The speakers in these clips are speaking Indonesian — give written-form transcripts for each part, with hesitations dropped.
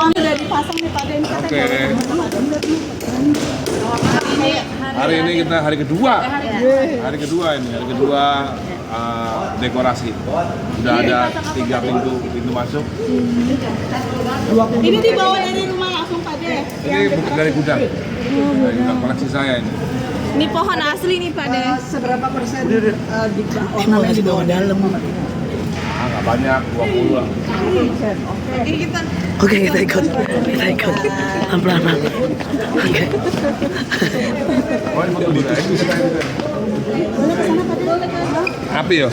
pohon udah dipasang nih Pak Den. Oke. Hari ini kita hari kedua. Hari kedua dekorasi. Sudah ada 3 pintu masuk. Ini dibawa dari rumah langsung Pak Den. Ini dari gudang. Dari gudang koleksi saya ini. Ini pohon asli nih Pak Den. Seberapa persen ornamen di bawah dalam? Nggak banyak, 20 lah. Oke, kita ikut. Pelan-pelan. Oke. Oh, ini foto bisa. Api ya?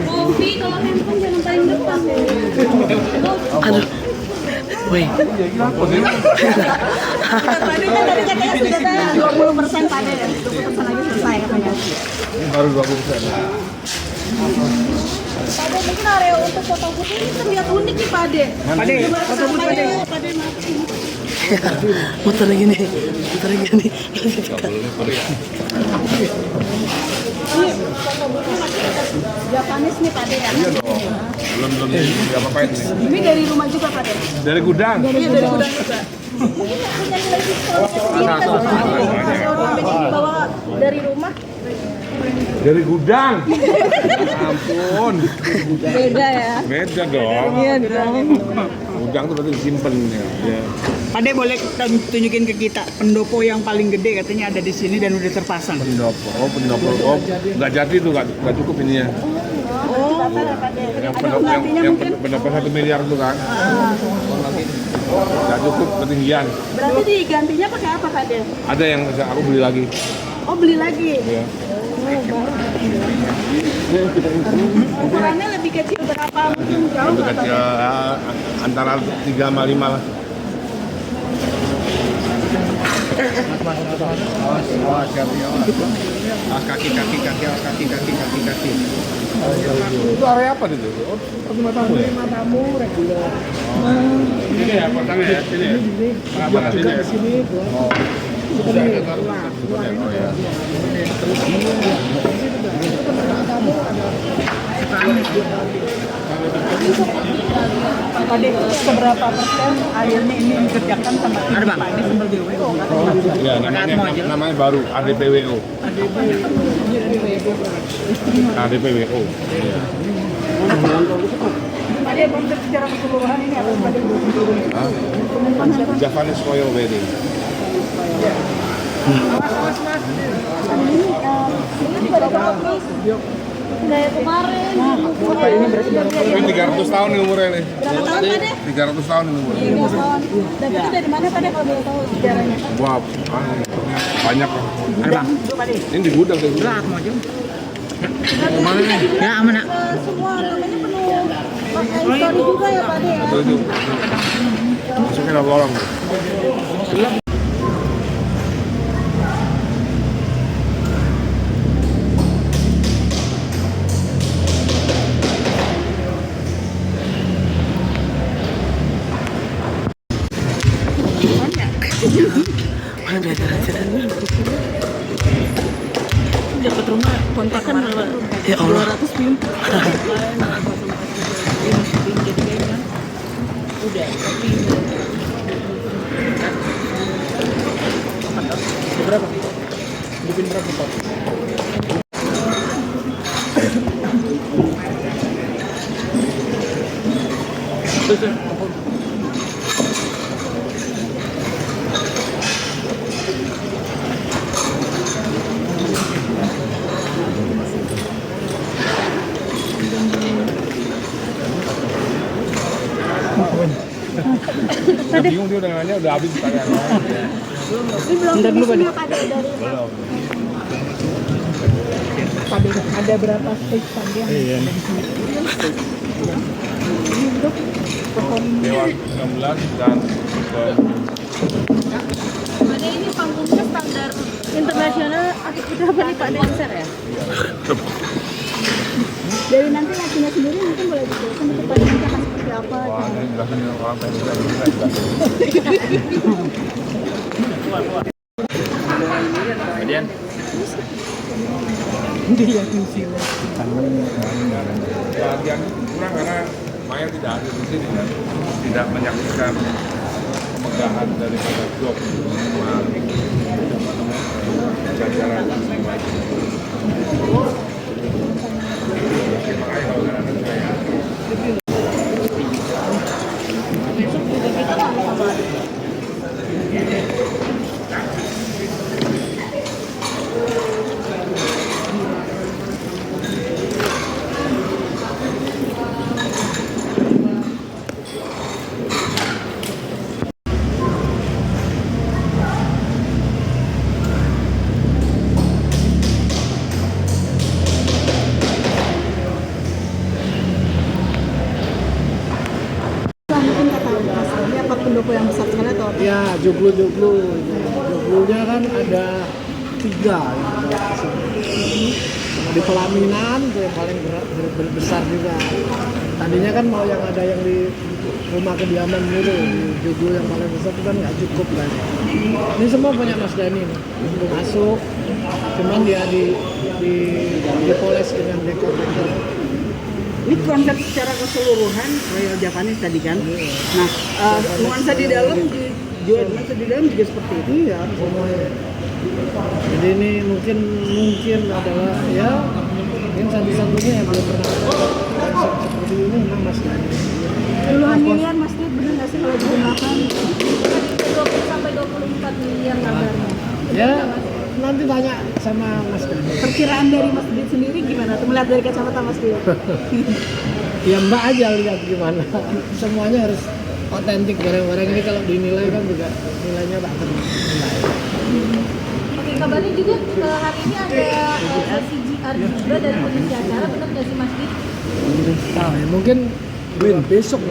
Kopi kalau handphone jangan paling depan. Aduh. Woi. Pak Den kan tadi katanya sudah ada 20% Pak Den. 20% lagi selesai katanya. Ini baru 20%. Pak Den, mungkin area untuk foto putih ini terlihat unik nih Pak Den. Pak Den, foto putih Pak Den. Pak Den mati. Muter lagi nih. Japanis nih Pak Den ya? Iya dong. Belum diapa-apain nih. Ini dari rumah juga Pak Den? Dari gudang. Iya dari gudang juga. Mungkin punya nilai historisnya sendiri kan Pak Den? Kasih ornamen ini bawa dari rumah. Dari gudang. Ampun. Beda ya? Beda dong. Iya dong. Gudang tuh berarti disimpan ya. Pak De boleh tunjukin ke kita pendopo yang paling gede katanya ada di sini dan udah terpasang. Pendopo. Oh, nggak jadi tuh, nggak cukup ini ya. Oh, Pak Den. Yang Ada pendopo penggantinya yang mungkin? pendopo 1 miliar tuh kan. Nggak cukup ketinggian. Berarti digantinya pakai apa Pak Den? Ada yang aku beli lagi. Oh beli lagi? Ya. Ukurannya lebih kecil berapa? Mungkin jauh Lebih nggak Pak kecil Den? ya, antara 3 sama 5 lah. Awas kaki. Itu area apa itu? Oh, rumah tamu ya? Rumah tamu reguler. Ini ya, potongnya ya, sini ya. Kenapa sini ya? Sini. Oh. Sudah ada luar. Oh ya. Pak De, seberapa persen akhirnya ini dikerjakan sama tim Pak De sebagai WO? Ya, namanya baru ADPWO. ADPWO. Iya. Pak De, konsep secara keseluruhan ini apa Pak De? Japanese Royal Wedding. Ini juga ada kopi. Kayak kemarin. Ini 300 tahun nih umurnya nih. Berapa tahun Pak Den? 300 tahun ini umurnya. 3 tahun. Dan itu dari mana Pak Den kalau boleh tahu sejarahnya? Wah, banyak lah. Ini di gudang deh. Berat mau jam. Kemana nih? Ya aman nak. Semua rumahnya penuh pakai histori juga ya Pak Den ya? Itu. Masukin aku orang. Dapat rumah kontrakan Ya Allah. 200 mil. Udah, tapi berapa? Bikin berapa Pak? Udah bingung dia udah nanya, udah habis pertanyaannya. Ini belum Bentar dulu, Pak Den. finishnya, Pak Den, dari Belum. Pak De, ada berapa stage Pak De? Iya. Dewa 19 dan Pak Den, ini panggungnya standar internasional berapa nih Pak Den besar ya? Dari nanti lakinya sendiri mungkin boleh dijelaskan untuk Pak Den akan seperti apa? wah, ini jelasin orang pengen jelasin. Kemudian Dia yang isi. Bagian kurang karena supaya tidak ada di sini kan, tidak menyaksikan kemegahan daripada job jajaran semua itu. Makanya kalau ada saya mungkin kata Mas ini apa pendopo yang besar sekali atau apa? Ya, joglo-joglonya kan ada 3 di pelaminan itu yang paling besar juga. Tadinya kan mau yang ada yang di rumah kediaman dulu, joglo yang paling besar itu kan nggak cukup kan. Ini semua punya Mas Dani nih. Masuk, cuman dia dipoles dengan dekor-dekor. Ini konsep secara keseluruhan Royal Japanese tadi kan. Nah, nuansa di dalam nuansa di dalam juga seperti itu. Iya, semuanya. Jadi ini mungkin adalah ya mungkin satu-satunya yang belum pernah konsep seperti ini memang Mas Dani. Puluhan miliar Mas Dit, bener nggak sih kalau digunakan? 20-24 miliar kabarnya. Ya, nanti tanya sama Mas Dani. Perkiraan dari Mas Dit sendiri gimana tuh melihat dari kacamata Mas Dit? Ya Mbak aja lihat gimana. Semuanya harus otentik, barang-barang ini kalau dinilai kan juga nilainya tak ternilai. Oke, kabarnya juga hari ini ada sesi GR juga dari komisi acara, benar nggak sih Mas Dit? Nah, ya mungkin besok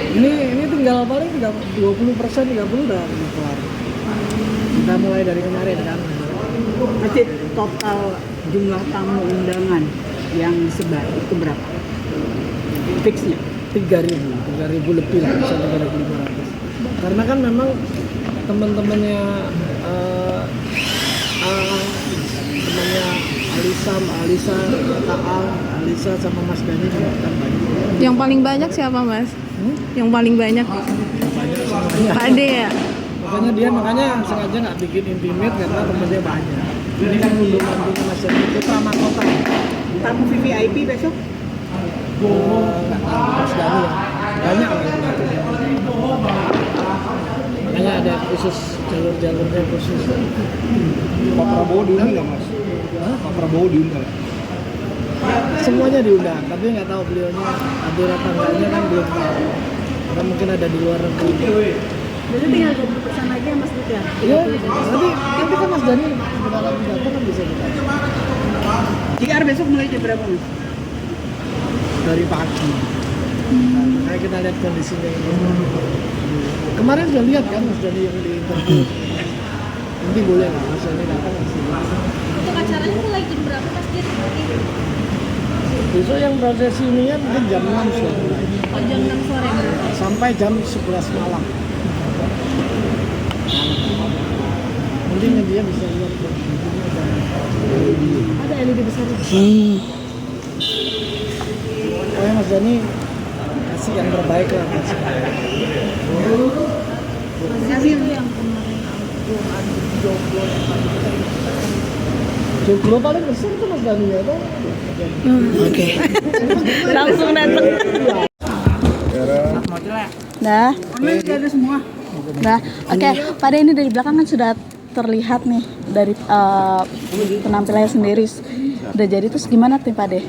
ini tinggal paling 20% 30 udah kelar. Kita mulai dari kemarin kan. Masih total jumlah tamu undangan yang disebar itu berapa? Fixnya? 3.000 lebih lah, bisa 3.500. Karena kan memang teman-temannya temannya Alisa sama Mas Dani juga kan banyak. Yang paling banyak siapa Mas? Yang paling banyak? Pak Ade ya? Makanya sengaja nggak bikin intimate karena temennya banyak. Ini kan unduh-unduhnya Mas Dani Putra Mahkota. Tamu VVIP besok? Nggak tahu Mas Dani ya. Banyak lah. Makanya ada khusus jalur-jalurnya khusus. Pak Prabowo diundang nggak Mas? Pak Prabowo diundang. Semuanya diundang, tapi nggak tahu beliaunya hadir apa enggaknya kan belum tahu. Karena mungkin ada di luar negeri. Jadi tinggal 20% lagi ya Mas Dit ya? Iya, nanti kan Mas Dani sebentar datang kan bisa kita. GR besok mulai jam berapa Mas? Dari pagi. Nah, makanya kita lihat kondisinya ini. Kemarin sudah lihat kan Mas Dani yang di interview. Nanti boleh lah Mas Dani datang ke sini. Untuk acaranya mulai jam berapa Mas Dit? Besok yang prosesi ini kan mungkin jam 6 sudah mulai. Oh, jam 6 sore. Sampai jam 11 malam. Nanti dia bisa lihat Ada LED besar. pokoknya Mas Dani kasih yang terbaik lah. Kasih itu yang kemarin joglo yang paling besar. Joglo paling besar itu Mas Dani ya toh? Oke. Langsung datang. Dah. Online sudah ada semua. Dah. Oke, pada ini dari belakang kan sudah terlihat nih dari penampilannya sendiri. Udah jadi, terus gimana tim Pade?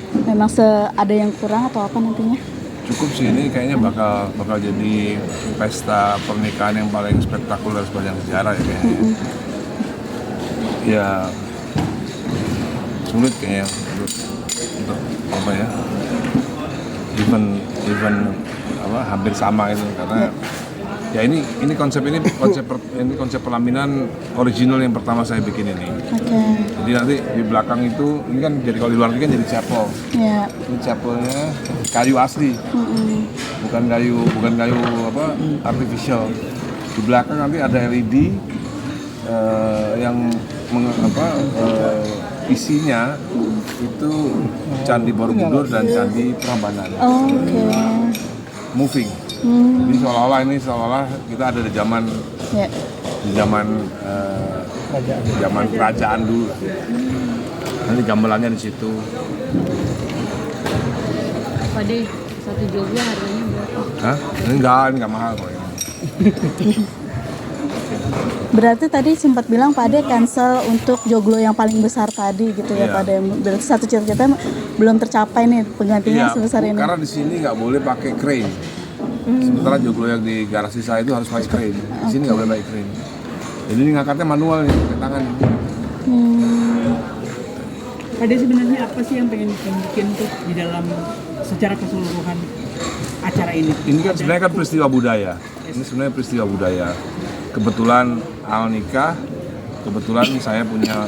Memang ada yang kurang atau apa nantinya? Cukup sih, ini kayaknya bakal jadi pesta pernikahan yang paling spektakuler sepanjang sejarah ya kayaknya. Ya sulit kayaknya untuk apa ya, event hampir sama itu karena ya ini konsep pelaminan original yang pertama saya bikin ini. Oke. Jadi nanti di belakang itu ini kan jadi kalau di luar negeri kan jadi chapel. Ya. Ini chapelnya kayu asli, bukan kayu apa artificial. Di belakang nanti ada LED yang isinya itu Candi Borobudur dan Candi Prambanan. Oh, oke. Moving. Jadi seolah-olah kita ada di zaman Ya. zaman kerajaan dulu. Nanti gamelannya di situ. Pade, satu joglo harganya berapa? Hah? Ini enggak mahal kok. Berarti tadi sempat bilang Pade cancel untuk joglo yang paling besar tadi gitu ya Iya. Pade. Berarti satu cita-cita belum tercapai nih penggantinya sebesar ini. Karena di sini nggak boleh pakai crane. Sementara joglo yang di garasi saya itu harus pakai crane. Di sini nggak boleh pakai crane. Jadi ini ngangkatnya manual nih, pakai tangan. Pada sebenarnya apa sih yang pengen bikin tuh di dalam secara keseluruhan acara ini? Ini kan sebenarnya kan peristiwa budaya. Ini sebenarnya peristiwa budaya. Kebetulan awal nikah, kebetulan saya punya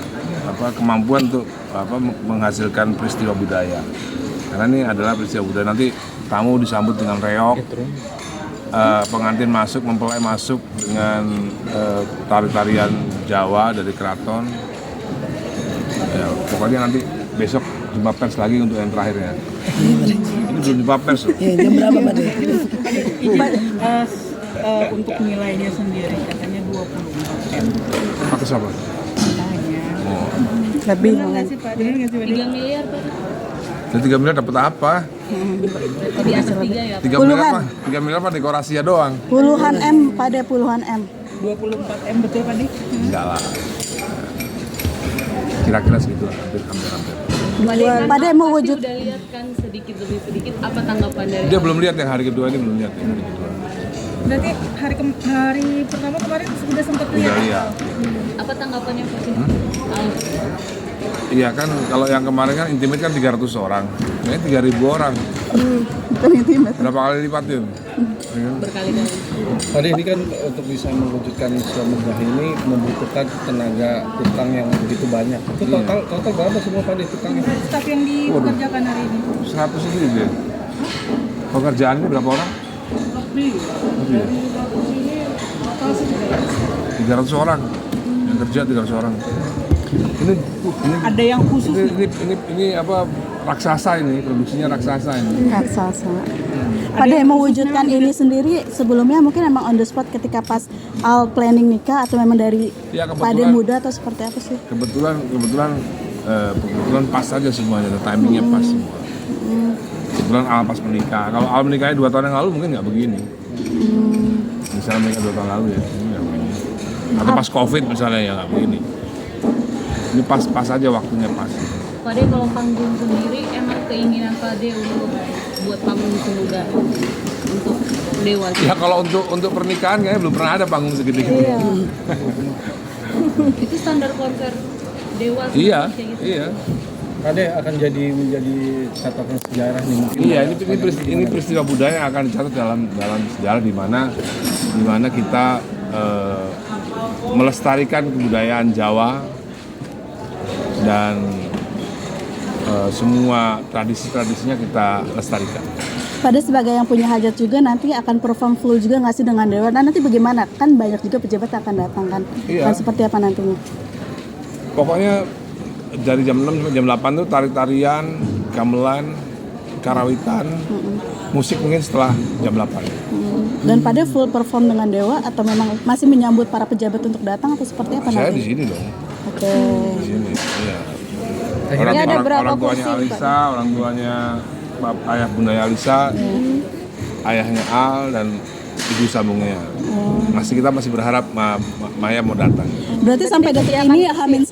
kemampuan untuk menghasilkan peristiwa budaya. Karena ini adalah peristiwa budaya. Nanti tamu disambut dengan reog, pengantin masuk, mempelai masuk dengan tari-tarian Jawa dari keraton. Ya, pokoknya nanti besok jumpa pers lagi untuk yang terakhirnya. Ini belum jumpa pers loh. Jam berapa Pak? Untuk nilainya sendiri katanya 24 M. Pakai siapa? Katanya. Oh. Lebih Benar nggak sih Pak? Benar nggak sih Pak? 3 miliar Pak. Jadi 3 miliar dapat apa? Tadi atas 3 ya. 3 miliar apa? 3 miliar apa dekorasinya doang? Puluhan M Pade, puluhan M. 24 M betul Pak? Enggak lah. Kira-kira segitu lah, hampir. Pade mau wujud. Udah lihat kan sedikit demi sedikit apa tanggapan dari Dia belum lihat yang hari kedua ini, belum lihat yang hari kedua. Berarti hari pertama kemarin sudah sempat Udah lihat. lihat. apa tanggapannya Pak? Iya kan, kalau yang kemarin kan intimate kan 300 orang. Ini 3.000 orang. Bukan intimate. Berapa kali lipatin? Berkali-kali. Tadi ini kan untuk bisa mewujudkan sebuah megah ini membutuhkan tenaga tukang yang begitu banyak. Itu total berapa semua Pak tukangnya? Staf yang dipekerjakan hari ini. 100 itu dia. Pekerjaan ini berapa orang? Lebih ya? 300 orang. Yang kerja 300 orang. Ini Ada yang khusus ini apa raksasa ini, produksinya raksasa ini. Raksasa. Pade mewujudkan ini sendiri sebelumnya mungkin emang on the spot ketika pas al planning nikah atau memang dari Ya, Pade muda atau seperti apa sih? Kebetulan pas aja semuanya, timingnya pas semua. Kebetulan Al pas menikah. Kalau Al menikahnya 2 tahun yang lalu mungkin nggak begini. Misalnya menikah 2 tahun lalu ya, ini nggak begini. Atau pas COVID misalnya ya nggak begini. Ini pas aja waktunya pas. Pade kalau panggung sendiri emang keinginan Pade untuk buat panggung semudah untuk dewa. Ya kalau untuk pernikahan kayaknya belum pernah ada panggung segede gitu. Itu standar konser dewa. Iya, kayak gitu. iya. Ade akan menjadi catatan sejarah nih mungkin. Iya, ini peristiwa budaya yang akan dicatat dalam sejarah di mana kita melestarikan kebudayaan Jawa dan semua tradisinya kita lestarikan. Pade sebagai yang punya hajat juga nanti akan perform full juga nggak sih dengan dewa? Nah nanti bagaimana? Kan banyak juga pejabat yang akan datang kan? Iya. Dan seperti apa nantinya? Pokoknya dari jam 6 sampai jam 8 tuh tari-tarian, gamelan, karawitan, musik mungkin setelah jam 8. Dan Pade full perform dengan dewa atau memang masih menyambut para pejabat untuk datang atau seperti apa Saya di nanti? sini dong, Oke. di sini. Iya. Ini ada berapa orang tuanya kursi, Pak? Alisa, orang tuanya ayah bundanya Alisa, ayahnya Al dan ibu sambungnya. Kita masih berharap Maya mau datang. Berarti sampai detik ini H-1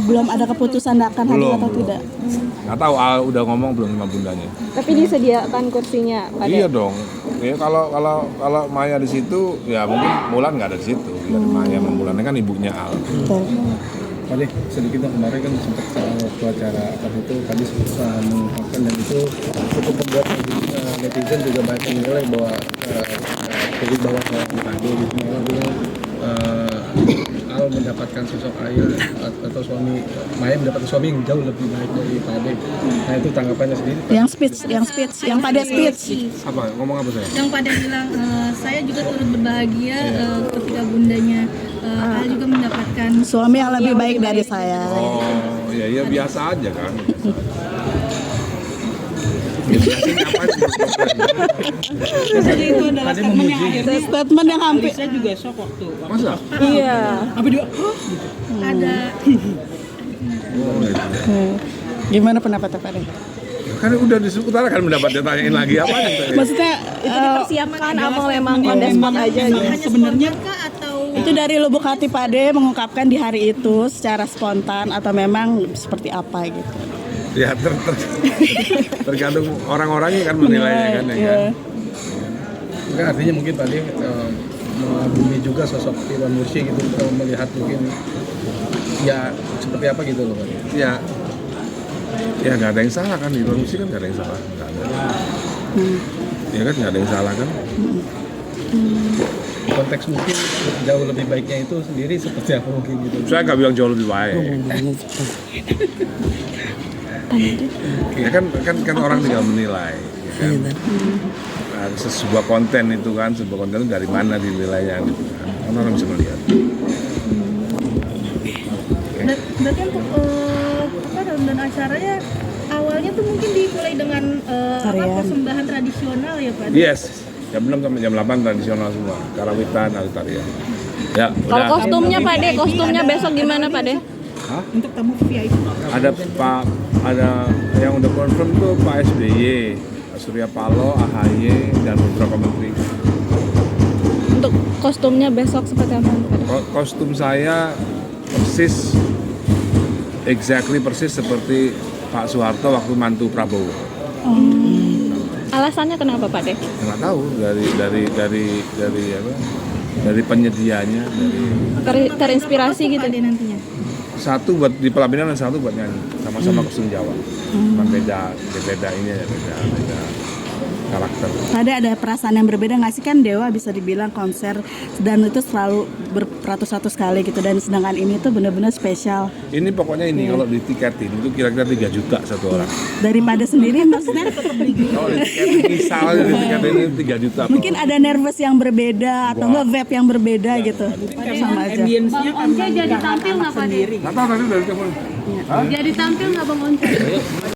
belum ada keputusan akan hadir atau tidak? Nggak tahu Al udah ngomong belum sama bundanya. Tapi disediakan kursinya pada Iya dong. Ya kalau Maya di situ ya mungkin Mulan nggak ada di situ. Ya, Maya sama Mulan kan ibunya Al. Betul. Tadi sedikit dong, kemarin kan sempat waktu acara apa itu tadi mengungkapkan dan itu cukup membuat netizen juga banyak menilai bahwa jadi bahwa seorang Pade gitu malah bilang Al mendapatkan sosok ayah atau suami, Maya mendapatkan suami yang jauh lebih baik dari Pade. Nah itu tanggapannya sendiri. Yang pada speech. Apa? Ngomong apa saya? Yang pada bilang saya juga turut berbahagia ketika bundanya Al juga mendapatkan Suami yang lebih baik dari saya. Oh, ya biasa aja kan. Ya, biasanya apa sih? Jadi itu adalah statement yang akhirnya Statement yang hampir. saya juga shock waktu Masa? Iya. apa juga ada Oh, gitu. Gimana pendapatnya Pak De? Kan udah diutarakan mendapatnya, tanyain lagi apa yang tadi? Maksudnya Itu dipersiapkan apa memang on the spot aja gitu? hanya sebenarnya spontan kah atau itu dari lubuk hati Pak De mengungkapkan di hari itu secara spontan atau memang seperti apa gitu? Ya tergantung orang-orangnya kan menilainya kan ya. Iya. Mungkin artinya mungkin tadi mengagumi juga sosok Irwan Mursi gitu, melihat mungkin ya seperti apa gitu loh Pak. Ya nggak ada yang salah kan, di Indonesia kan nggak ada yang salah, nggak ada. Ya kan nggak ada yang salah kan. Konteks mungkin jauh lebih baiknya itu sendiri seperti apa mungkin gitu. Saya nggak bilang jauh lebih baik. Ya kan orang tinggal menilai. Ya kan? Nah, sebuah konten itu dari mana dinilainya gitu kan. Kan orang bisa melihat. berarti untuk dan acaranya awalnya tuh mungkin dimulai dengan persembahan tradisional ya Pak? Yes. Jam 6 sampai jam 8 tradisional semua. Karawitan, atau tarian. Ya, Kalau udah. kostumnya Pak De, kostumnya besok gimana Pak De? untuk tamu VIP Ada yang udah confirm tuh Pak SBY, Pak Surya Paloh, AHY, dan beberapa menteri. Untuk kostumnya besok seperti apa Pak De? Kostum saya persis seperti Pak Soeharto waktu mantu Prabowo. Alasannya kenapa Pak De? Nggak tahu dari penyedianya, Terinspirasi gitu. Ada nantinya. satu buat di pelaminan dan satu buat nyanyi, sama-sama kostum Jawa. Cuma beda karakter. Ada perasaan yang berbeda nggak sih, kan Dewa bisa dibilang konser dan itu selalu beratus-ratus kali gitu, dan sedangkan ini tuh benar-benar spesial. Ini pokoknya kalau ditiketin itu kira-kira 3 juta satu orang. Daripada sendiri maksudnya Kalau ditiketin misalnya ditiketin ini 3 juta. mungkin ada nervous yang berbeda atau enggak vibe yang berbeda gitu. Sama aja. ambience-nya Bang Once jadi tampil nggak Pak De? Nggak tahu tadi dari telepon. Jadi tampil nggak Bang Once?